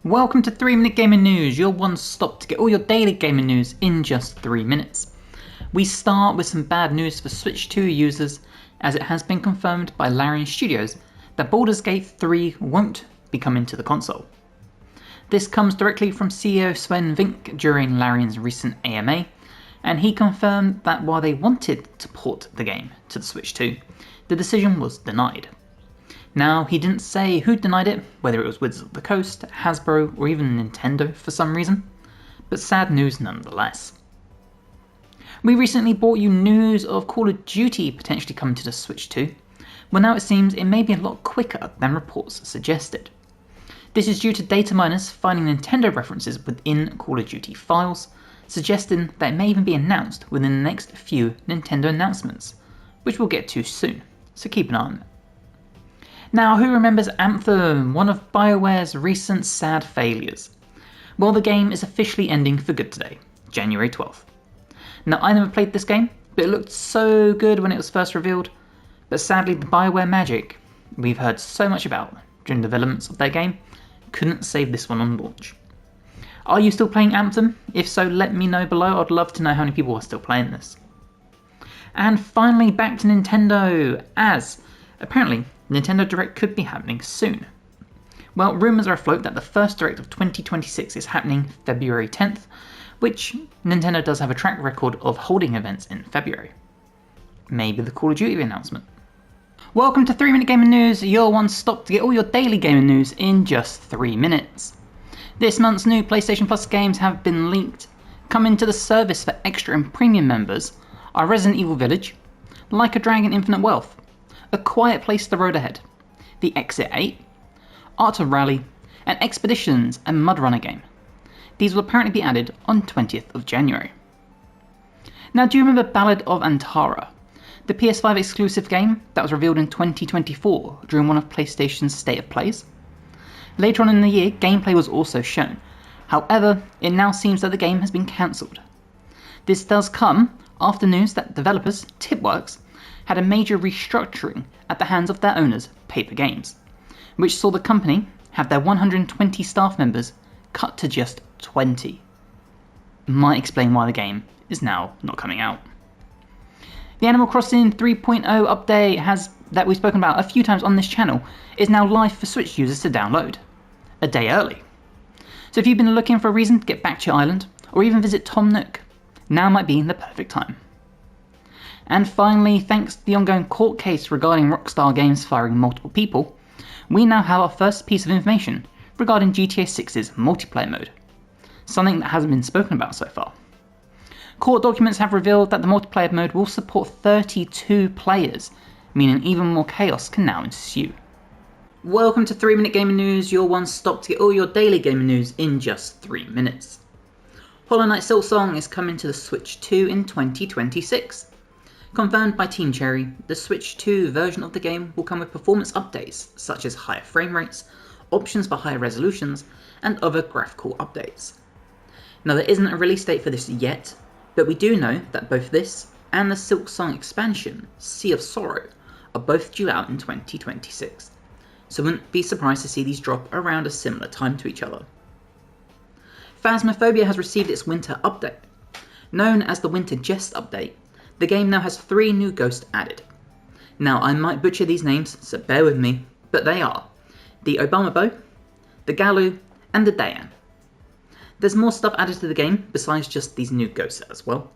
Welcome to 3 Minute Gaming News, your one stop to get all your daily gaming news in just 3 minutes. We start with some bad news for Switch 2 users, as it has been confirmed by Larian Studios that Baldur's Gate 3 won't be coming to the console. This comes directly from CEO Sven Vink during Larian's recent AMA, and he confirmed that while they wanted to port the game to the Switch 2, the decision was denied. Now, he didn't say who denied it, whether it was Wizards of the Coast, Hasbro, or even Nintendo for some reason, but sad news nonetheless. We recently brought you news of Call of Duty potentially coming to the Switch 2, well now it seems it may be a lot quicker than reports suggested. This is due to data miners finding Nintendo references within Call of Duty files, suggesting that it may even be announced within the next few Nintendo announcements, which we'll get to soon, so keep an eye on that. Now, who remembers Anthem, one of BioWare's recent sad failures? Well, the game is officially ending for good today, January 12th. Now, I never played this game, but it looked so good when it was first revealed, but sadly the BioWare magic we've heard so much about during the developments of their game couldn't save this one on launch. Are you still playing Anthem? If so, let me know below. I'd love to know how many people are still playing this. And finally, back to Nintendo, as apparently Nintendo Direct could be happening soon. Well, rumours are afloat that the first Direct of 2026 is happening February 10th, which Nintendo does have a track record of holding events in February. Maybe the Call of Duty announcement. Welcome to 3 Minute Gaming News, your one stop to get all your daily gaming news in just 3 minutes. This month's new PlayStation Plus games have been leaked. Coming to the service for extra and premium members are Resident Evil Village, Like a Dragon Infinite Wealth, A Quiet Place The Road Ahead, The Exit 8, Art of Rally, and Expeditions, a Mud Runner game. These will apparently be added on 20th of January. Now, do you remember Ballad of Antara, the PS5 exclusive game that was revealed in 2024 during one of PlayStation's State of Plays? Later on in the year, gameplay was also shown. However, it now seems that the game has been cancelled. This does come after news that developers, Tipworks, had a major restructuring at the hands of their owners, Paper Games, which saw the company have their 120 staff members cut to just 20. Might explain why the game is now not coming out. The Animal Crossing 3.0 update that we've spoken about a few times on this channel is now live for Switch users to download, a day early. So if you've been looking for a reason to get back to your island, or even visit Tom Nook, now might be the perfect time. And finally, thanks to the ongoing court case regarding Rockstar Games firing multiple people, we now have our first piece of information regarding GTA 6's multiplayer mode, something that hasn't been spoken about so far. Court documents have revealed that the multiplayer mode will support 32 players, meaning even more chaos can now ensue. Welcome to 3 Minute Gaming News, your one stop to get all your daily gaming news in just 3 minutes. Hollow Knight Silksong is coming to the Switch 2 in 2026. Confirmed by Team Cherry, the Switch 2 version of the game will come with performance updates such as higher frame rates, options for higher resolutions, and other graphical updates. Now, there isn't a release date for this yet, but we do know that both this and the Silksong expansion, Sea of Sorrow, are both due out in 2026, so wouldn't be surprised to see these drop around a similar time to each other. Phasmophobia has received its winter update. Known as the Winter Jest update, the game now has 3 new ghosts added. Now, I might butcher these names, so bear with me, but they are the Obama Bow, the Galu, and the Dayan. There's more stuff added to the game besides just these new ghosts as well.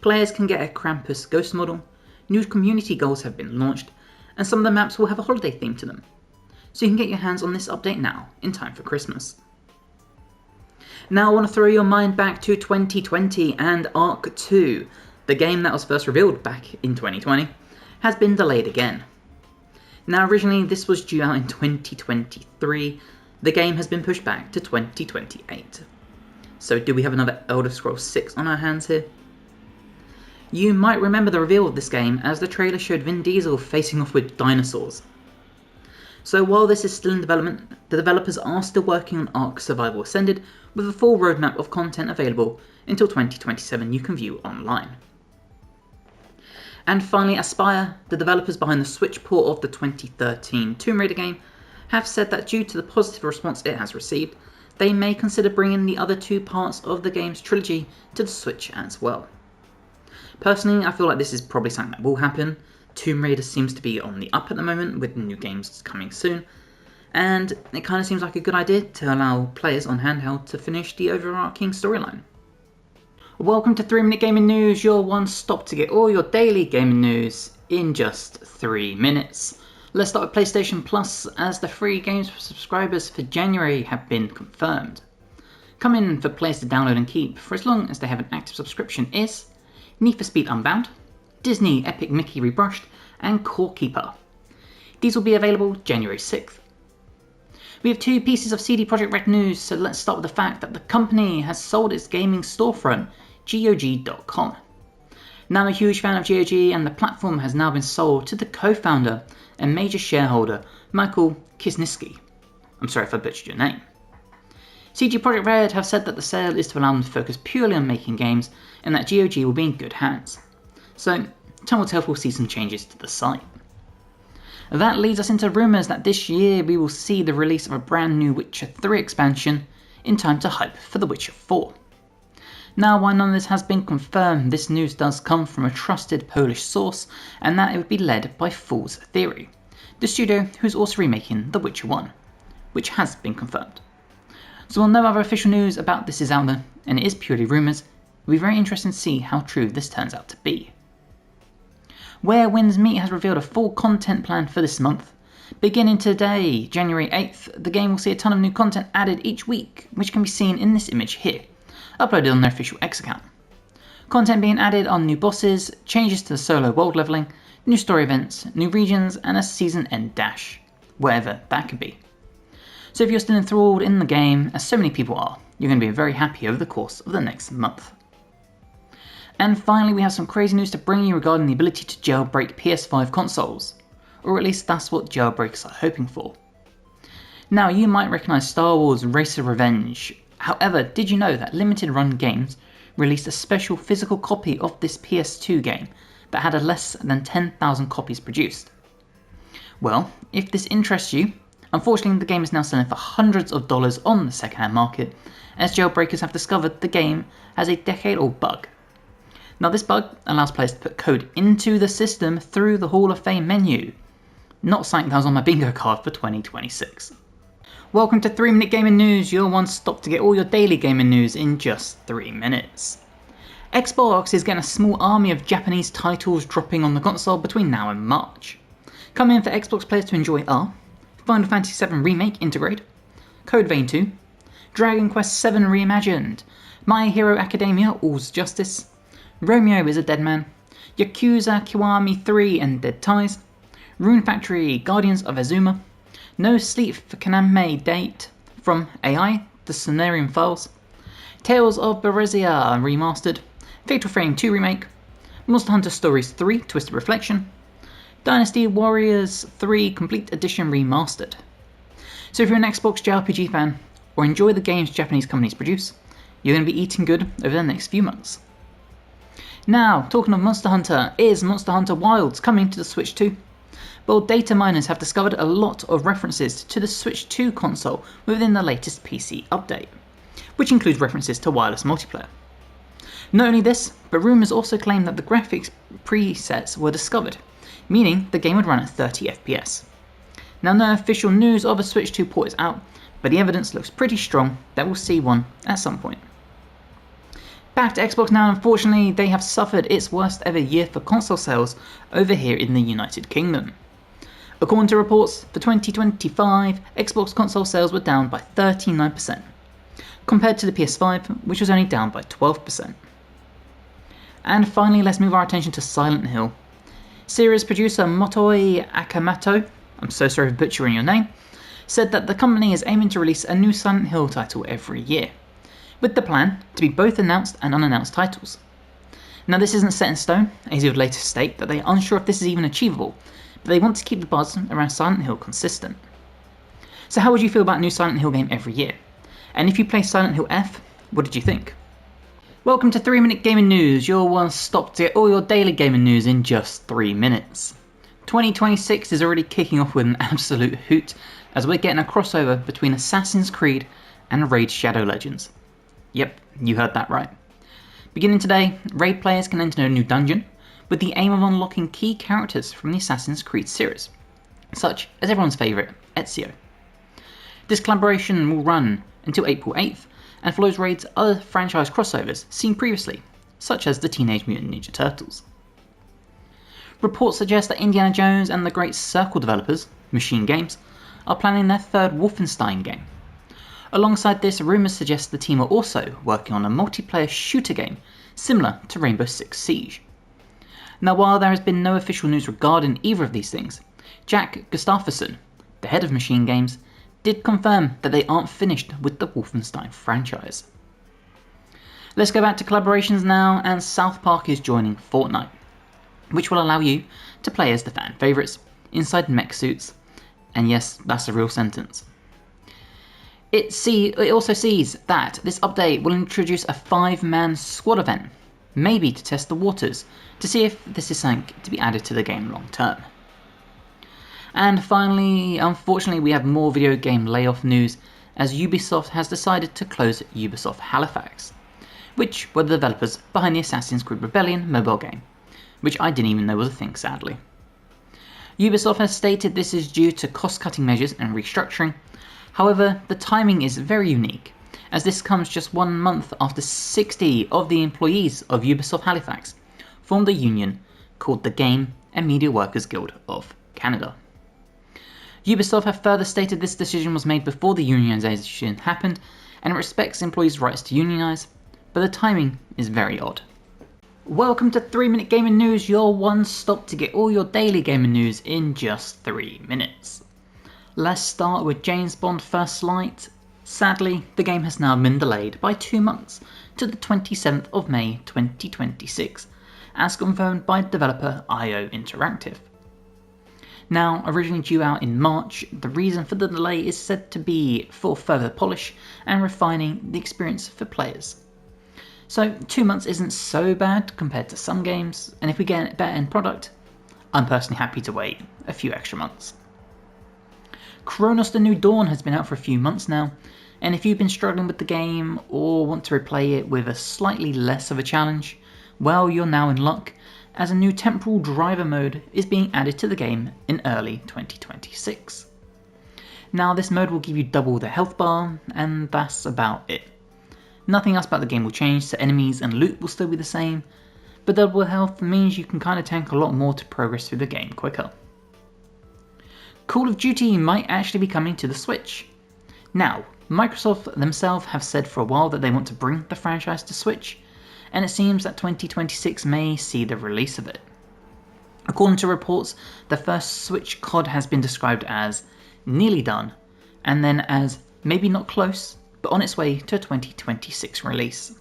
Players can get a Krampus ghost model, new community goals have been launched, and some of the maps will have a holiday theme to them. So you can get your hands on this update now, in time for Christmas. Now I want to throw your mind back to 2020 and Ark 2, the game that was first revealed back in 2020, has been delayed again. Now originally this was due out in 2023, the game has been pushed back to 2028. So do we have another Elder Scrolls 6 on our hands here? You might remember the reveal of this game as the trailer showed Vin Diesel facing off with dinosaurs. So while this is still in development, the developers are still working on Ark Survival Ascended with a full roadmap of content available until 2027 you can view online. And finally, Aspyr, the developers behind the Switch port of the 2013 Tomb Raider game, have said that due to the positive response it has received, they may consider bringing the other two parts of the game's trilogy to the Switch as well. Personally, I feel like this is probably something that will happen. Tomb Raider seems to be on the up at the moment with new games coming soon, and it kind of seems like a good idea to allow players on handheld to finish the overarching storyline. Welcome to 3 Minute Gaming News, your one stop to get all your daily gaming news in just 3 minutes. Let's start with PlayStation Plus, as the free games for subscribers for January have been confirmed. Coming for players to download and keep for as long as they have an active subscription is Need for Speed Unbound, Disney Epic Mickey Rebrushed, and Core Keeper. These will be available January 6th. We have two pieces of CD Projekt Red news, so let's start with the fact that the company has sold its gaming storefront, GOG.com. Now I'm a huge fan of GOG, and the platform has now been sold to the co-founder and major shareholder, Michael Kisniewski. I'm sorry if I butchered your name. CD Projekt Red have said that the sale is to allow them to focus purely on making games, and that GOG will be in good hands. So, time will tell if we'll see some changes to the site. That leads us into rumours that this year we will see the release of a brand new Witcher 3 expansion in time to hype for The Witcher 4. Now, while none of this has been confirmed, this news does come from a trusted Polish source, and that it would be led by Fool's Theory, the studio who's also remaking The Witcher 1, which has been confirmed. So while no other official news about this is out there, and it is purely rumours, it'll be very interesting to see how true this turns out to be. Where Winds Meet has revealed a full content plan for this month. Beginning today, January 8th, the game will see a ton of new content added each week, which can be seen in this image here, uploaded on their official X account. Content being added are new bosses, changes to the solo world leveling, new story events, new regions, and a season end dash, whatever that could be. So if you're still enthralled in the game, as so many people are, you're going to be very happy over the course of the next month. And finally, we have some crazy news to bring you regarding the ability to jailbreak PS5 consoles, or at least that's what jailbreakers are hoping for. Now, you might recognise Star Wars Race of Revenge. However, did you know that Limited Run Games released a special physical copy of this PS2 game that had a less than 10,000 copies produced? Well, if this interests you, unfortunately the game is now selling for hundreds of dollars on the second-hand market, as jailbreakers have discovered the game has a decade-old bug. Now, this bug allows players to put code into the system through the Hall of Fame menu. Not something that was on my bingo card for 2026. Welcome to 3 Minute Gaming News, your one stop to get all your daily gaming news in just 3 minutes. Xbox is getting a small army of Japanese titles dropping on the console between now and March. Coming for Xbox players to enjoy are Final Fantasy VII Remake Intergrade, Code Vein 2, Dragon Quest VII Reimagined, My Hero Academia All's Justice, Romeo is a Dead Man, Yakuza Kiwami 3 and Dead Ties, Rune Factory Guardians of Azuma, No Sleep for Kaname Date from AI, The Cenarian Files, Tales of Berseria Remastered, Fatal Frame 2 Remake, Monster Hunter Stories 3 Twisted Reflection, Dynasty Warriors 3 Complete Edition Remastered. So if you're an Xbox JRPG fan, or enjoy the games Japanese companies produce, you're going to be eating good over the next few months. Now, talking of Monster Hunter, is Monster Hunter Wilds coming to the Switch 2? Well, data miners have discovered a lot of references to the Switch 2 console within the latest PC update, which includes references to wireless multiplayer. Not only this, but rumours also claim that the graphics presets were discovered, meaning the game would run at 30 FPS. Now, no official news of a Switch 2 port is out, but the evidence looks pretty strong that we'll see one at some point. Back to Xbox now, unfortunately, they have suffered its worst ever year for console sales over here in the United Kingdom. According to reports, for 2025, Xbox console sales were down by 39%, compared to the PS5, which was only down by 12%. And finally, let's move our attention to Silent Hill. Series producer Motoi Akamoto, I'm so sorry for butchering your name, said that the company is aiming to release a new Silent Hill title every year, with the plan to be both announced and unannounced titles. Now, this isn't set in stone, as he would later state that they are unsure if this is even achievable, but they want to keep the buzz around Silent Hill consistent. So how would you feel about a new Silent Hill game every year? And if you play Silent Hill F, what did you think? Welcome to 3 Minute Gaming News, your one stop to get all your daily gaming news in just 3 minutes. 2026 is already kicking off with an absolute hoot, as we're getting a crossover between Assassin's Creed and Raid Shadow Legends. Yep, you heard that right. Beginning today, Raid players can enter a new dungeon with the aim of unlocking key characters from the Assassin's Creed series, such as everyone's favourite, Ezio. This collaboration will run until April 8th and follows Raid's other franchise crossovers seen previously, such as the Teenage Mutant Ninja Turtles. Reports suggest that Indiana Jones and the Great Circle developers, Machine Games, are planning their third Wolfenstein game. Alongside this, rumours suggest the team are also working on a multiplayer shooter game similar to Rainbow Six Siege. Now, while there has been no official news regarding either of these things, Jack Gustafsson, the head of Machine Games, did confirm that they aren't finished with the Wolfenstein franchise. Let's go back to collaborations now, and South Park is joining Fortnite, which will allow you to play as the fan favourites inside mech suits, and yes, that's a real sentence. It also sees that this update will introduce a 5-man squad event, maybe to test the waters, to see if this is something to be added to the game long term. And finally, unfortunately, we have more video game layoff news as Ubisoft has decided to close Ubisoft Halifax, which were the developers behind the Assassin's Creed Rebellion mobile game, which I didn't even know was a thing, sadly. Ubisoft has stated this is due to cost-cutting measures and restructuring. However, the timing is very unique, as this comes just 1 month after 60 of the employees of Ubisoft Halifax formed a union called the Game and Media Workers Guild of Canada. Ubisoft have further stated this decision was made before the unionisation happened and it respects employees' rights to unionise, but the timing is very odd. Welcome to 3 Minute Gaming News, your one stop to get all your daily gaming news in just 3 minutes. Let's start with James Bond First Light. Sadly, the game has now been delayed by 2 months to the 27th of May 2026, as confirmed by developer IO Interactive. Now, originally due out in March, the reason for the delay is said to be for further polish and refining the experience for players. So 2 months isn't so bad compared to some games, and if we get a better end product, I'm personally happy to wait a few extra months. Chronos: The New Dawn has been out for a few months now, and if you've been struggling with the game or want to replay it with a slightly less of a challenge, well, you're now in luck, as a new temporal driver mode is being added to the game in early 2026. Now, this mode will give you double the health bar, and that's about it. Nothing else about the game will change, so enemies and loot will still be the same, but double health means you can kind of tank a lot more to progress through the game quicker. Call of Duty might actually be coming to the Switch. Now, Microsoft themselves have said for a while that they want to bring the franchise to Switch, and it seems that 2026 may see the release of it. According to reports, the first Switch COD has been described as nearly done, and then as maybe not close, but on its way to a 2026 release.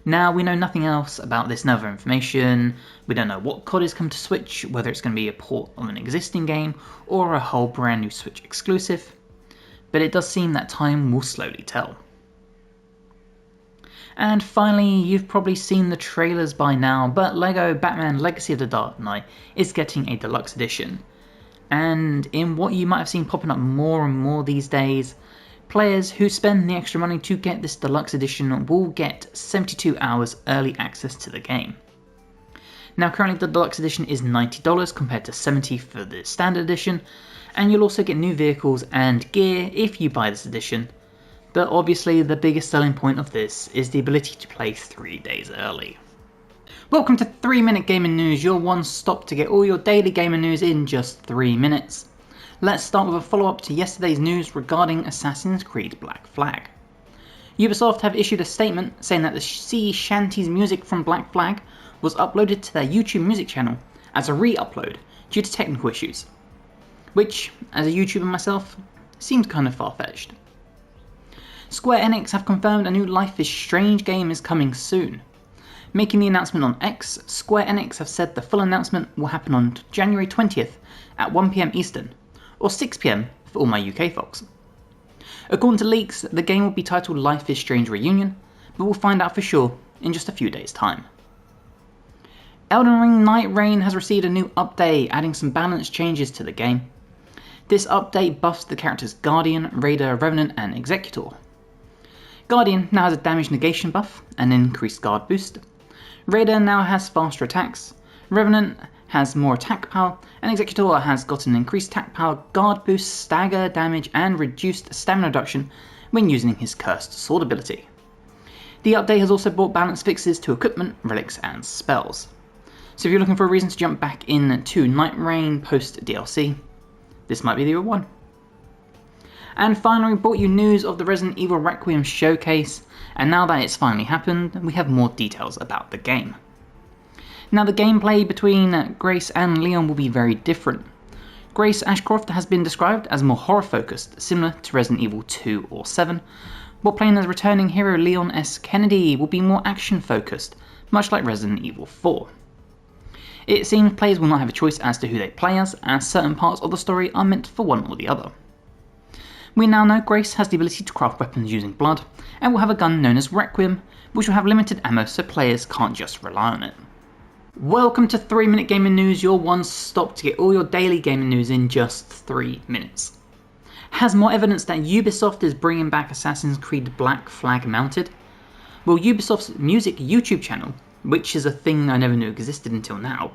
Now, we know nothing else about this other information. We don't know what COD is coming to Switch, whether it's going to be a port of an existing game or a whole brand new Switch exclusive, but it does seem that time will slowly tell. And finally, you've probably seen the trailers by now, but LEGO Batman Legacy of the Dark Knight is getting a deluxe edition. And in what you might have seen popping up more and more these days, players who spend the extra money to get this deluxe edition will get 72 hours early access to the game. Now, currently the deluxe edition is $90 compared to $70 for the standard edition, and you'll also get new vehicles and gear if you buy this edition. But obviously the biggest selling point of this is the ability to play 3 days early. Welcome to 3 Minute Gaming News, your one stop to get all your daily gaming news in just 3 minutes. Let's start with a follow-up to yesterday's news regarding Assassin's Creed Black Flag. Ubisoft have issued a statement saying that the sea shanties music from Black Flag was uploaded to their YouTube music channel as a re-upload due to technical issues, which, as a YouTuber myself, seems kind of far-fetched. Square Enix have confirmed a new Life is Strange game is coming soon. Making the announcement on X, Square Enix have said the full announcement will happen on January 20th at 1 PM Eastern, or 6 PM for all my UK folks. According to leaks, the game will be titled Life is Strange Reunion, but we'll find out for sure in just a few days' time. Elden Ring Night Reign has received a new update, adding some balance changes to the game. This update buffs the characters Guardian, Raider, Revenant and Executor. Guardian now has a damage negation buff and an increased guard boost. Raider now has faster attacks. Revenant has more attack power, and Executor has got an increased attack power, guard boost, stagger damage, and reduced stamina reduction when using his Cursed Sword ability. The update has also brought balance fixes to equipment, relics, and spells. So if you're looking for a reason to jump back in to Night Rain post DLC, this might be the one. And finally, we brought you news of the Resident Evil Requiem showcase, and now that it's finally happened, we have more details about the game. Now, the gameplay between Grace and Leon will be very different. Grace Ashcroft has been described as more horror-focused, similar to Resident Evil 2 or 7, while playing as returning hero Leon S. Kennedy will be more action-focused, much like Resident Evil 4. It seems players will not have a choice as to who they play as certain parts of the story are meant for one or the other. We now know Grace has the ability to craft weapons using blood, and will have a gun known as Requiem, which will have limited ammo so players can't just rely on it. Welcome to 3 Minute Gaming News, your one stop to get all your daily gaming news in just 3 minutes. Has more evidence that Ubisoft is bringing back Assassin's Creed Black Flag Mounted? Well, Ubisoft's music YouTube channel, which is a thing I never knew existed until now,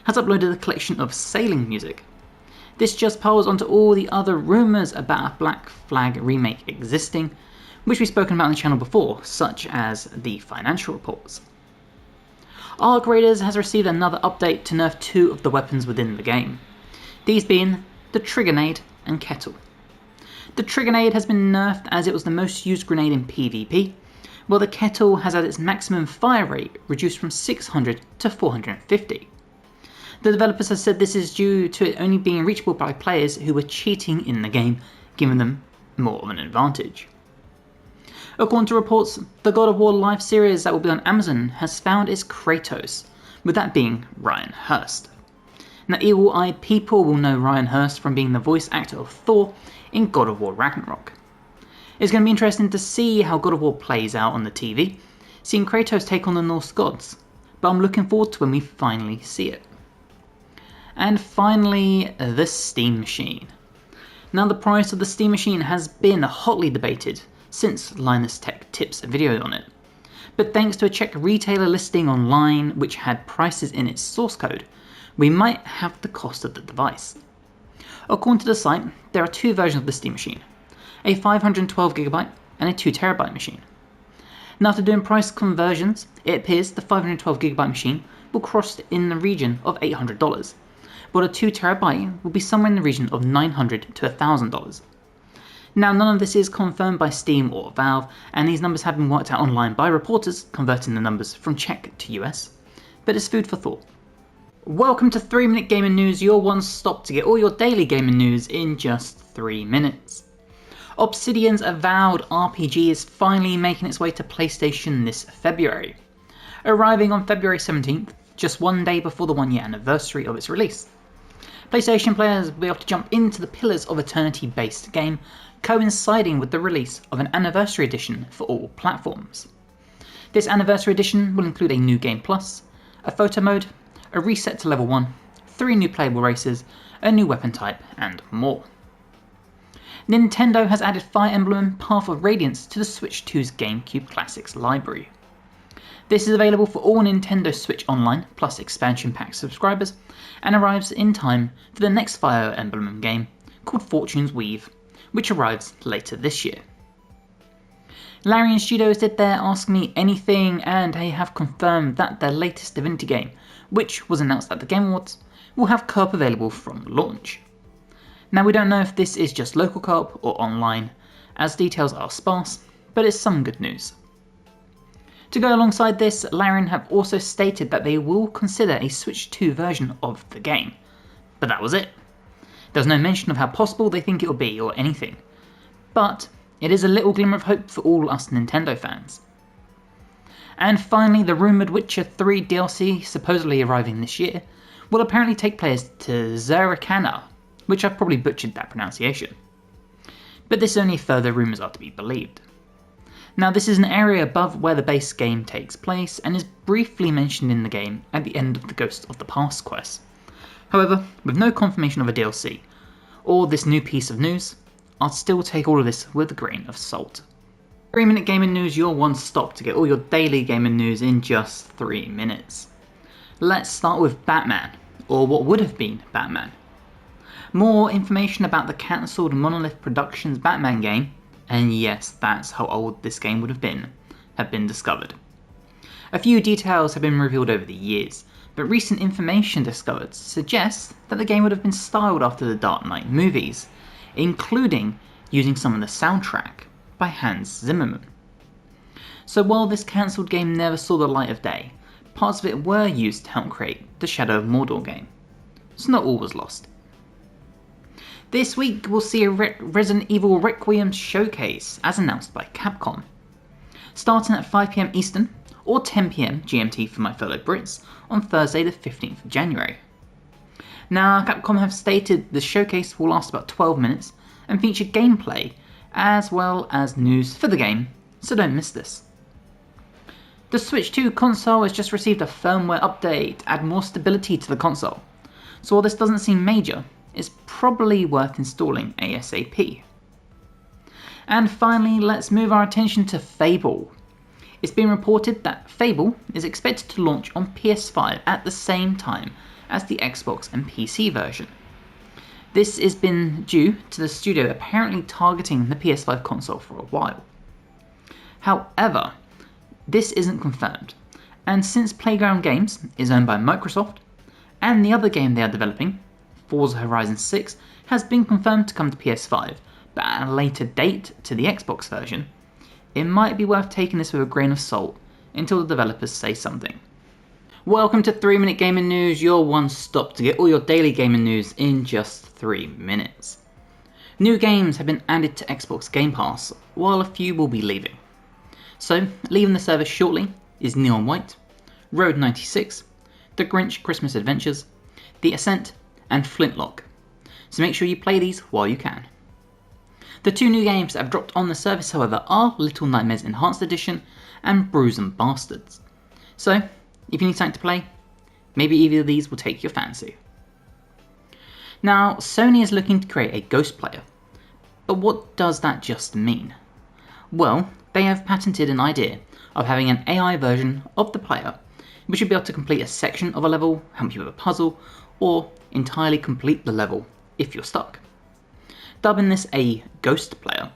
has uploaded a collection of sailing music. This just piles onto all the other rumours about a Black Flag remake existing, which we've spoken about on the channel before, such as the financial reports. Arc Raiders has received another update to nerf 2 of the weapons within the game, these being the Trigger Nade and Kettle. The Trigger Nade has been nerfed as it was the most used grenade in PvP, while the Kettle has had its maximum fire rate reduced from 600 to 450. The developers have said this is due to it only being reachable by players who were cheating in the game, giving them more of an advantage. According to reports, the God of War live series that will be on Amazon has found its Kratos, with that being Ryan Hurst. Now, eagle-eyed people will know Ryan Hurst from being the voice actor of Thor in God of War Ragnarok. It's going to be interesting to see how God of War plays out on the TV, seeing Kratos take on the Norse gods, but I'm looking forward to when we finally see it. And finally, the Steam Machine. Now, the price of the Steam Machine has been hotly debated since Linus Tech Tips videoed on it, but thanks to a Czech retailer listing online which had prices in its source code, we might have the cost of the device. According to the site, there are 2 versions of the Steam Machine, a 512GB and a 2TB machine. Now, after doing price conversions, it appears the 512GB machine will cost in the region of $800, but a 2TB will be somewhere in the region of $900 to $1,000. Now, none of this is confirmed by Steam or Valve, and these numbers have been worked out online by reporters converting the numbers from Czech to US, but it's food for thought. Welcome to 3 Minute Gaming News, your one stop to get all your daily gaming news in just 3 minutes. Obsidian's Avowed RPG is finally making its way to PlayStation this February, arriving on February 17th, just 1 day before the 1-year anniversary of its release. PlayStation players will be able to jump into the Pillars of Eternity based game, coinciding with the release of an Anniversary Edition for all platforms. This Anniversary Edition will include a new game plus, a photo mode, a reset to level 1, 3 new playable races, a new weapon type, and more. Nintendo has added Fire Emblem Path of Radiance to the Switch 2's GameCube Classics library. This is available for all Nintendo Switch Online plus expansion pack subscribers, and arrives in time for the next Fire Emblem game called Fortune's Weave, which arrives later this year. Larian Studios did their Ask Me Anything, and they have confirmed that their latest Divinity game, which was announced at the Game Awards, will have co-op available from launch. Now, we don't know if this is just local co-op or online, as details are sparse, but it's some good news. To go alongside this, Larian have also stated that they will consider a Switch 2 version of the game, but that was it. There was no mention of how possible they think it will be or anything, but it is a little glimmer of hope for all us Nintendo fans. And finally, the rumoured Witcher 3 DLC, supposedly arriving this year, will apparently take players to Zerrikana, which I've probably butchered that pronunciation. But this is only if further rumours are to be believed. Now, this is an area above where the base game takes place, and is briefly mentioned in the game at the end of the Ghost of the Past quest. However, with no confirmation of a DLC, or this new piece of news, I'd still take all of this with a grain of salt. 3-minute gaming news, your one stop to get all your daily gaming news in just 3 minutes. Let's start with Batman, or what would have been Batman. More information about the cancelled Monolith Productions Batman game, and yes, that's how old this game would have been discovered. A few details have been revealed over the years, but recent information discovered suggests that the game would have been styled after the Dark Knight movies, including using some of the soundtrack by Hans Zimmerman. So while this cancelled game never saw the light of day, parts of it were used to help create the Shadow of Mordor game. So not all was lost. This week we'll see a Resident Evil Requiem showcase as announced by Capcom. Starting at 5 PM Eastern, or 10 PM GMT for my fellow Brits, on Thursday the 15th of January. Now, Capcom have stated the showcase will last about 12 minutes and feature gameplay as well as news for the game, so don't miss this. The Switch 2 console has just received a firmware update to add more stability to the console, so while this doesn't seem major, it's probably worth installing ASAP. And finally, let's move our attention to Fable. It's been reported that Fable is expected to launch on PS5 at the same time as the Xbox and PC version. This has been due to the studio apparently targeting the PS5 console for a while. However, this isn't confirmed, and since Playground Games is owned by Microsoft, and the other game they are developing, Forza Horizon 6, has been confirmed to come to PS5, but at a later date to the Xbox version, it might be worth taking this with a grain of salt until the developers say something. Welcome to 3-Minute Gaming News, your one stop to get all your daily gaming news in just 3 minutes. New games have been added to Xbox Game Pass, while a few will be leaving. So, leaving the service shortly is Neon White, Road 96, The Grinch Christmas Adventures, The Ascent, and Flintlock. So make sure you play these while you can. The two new games that have dropped on the service, however, are Little Nightmares Enhanced Edition and Brews and Bastards. So, if you need something to play, maybe either of these will take your fancy. Now, Sony is looking to create a Ghost player, but what does that just mean? Well, they have patented an idea of having an AI version of the player, which would be able to complete a section of a level, help you with a puzzle, or entirely complete the level if you're stuck. Dubbing this a Ghost player,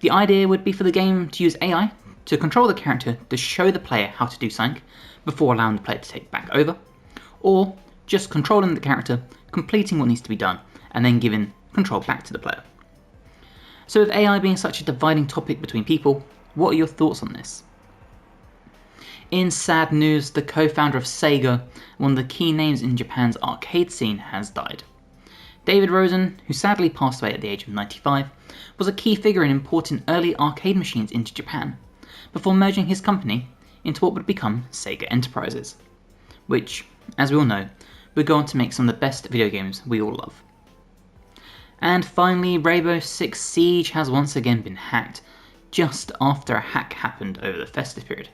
the idea would be for the game to use AI to control the character to show the player how to do something before allowing the player to take back over, or just controlling the character, completing what needs to be done, and then giving control back to the player. So with AI being such a dividing topic between people, what are your thoughts on this? In sad news, the co-founder of Sega, one of the key names in Japan's arcade scene, has died. David Rosen, who sadly passed away at the age of 95, was a key figure in importing early arcade machines into Japan, before merging his company into what would become Sega Enterprises, which, as we all know, would go on to make some of the best video games we all love. And finally, Rainbow Six Siege has once again been hacked, just after a hack happened over the festive period.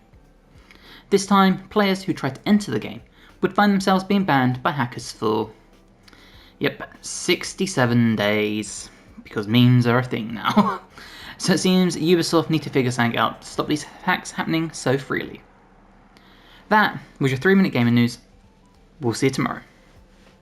This time, players who tried to enter the game would find themselves being banned by hackers for 67 days, because memes are a thing now. So it seems Ubisoft need to figure something out to stop these hacks happening so freely. That was your 3-minute gaming news. We'll see you tomorrow.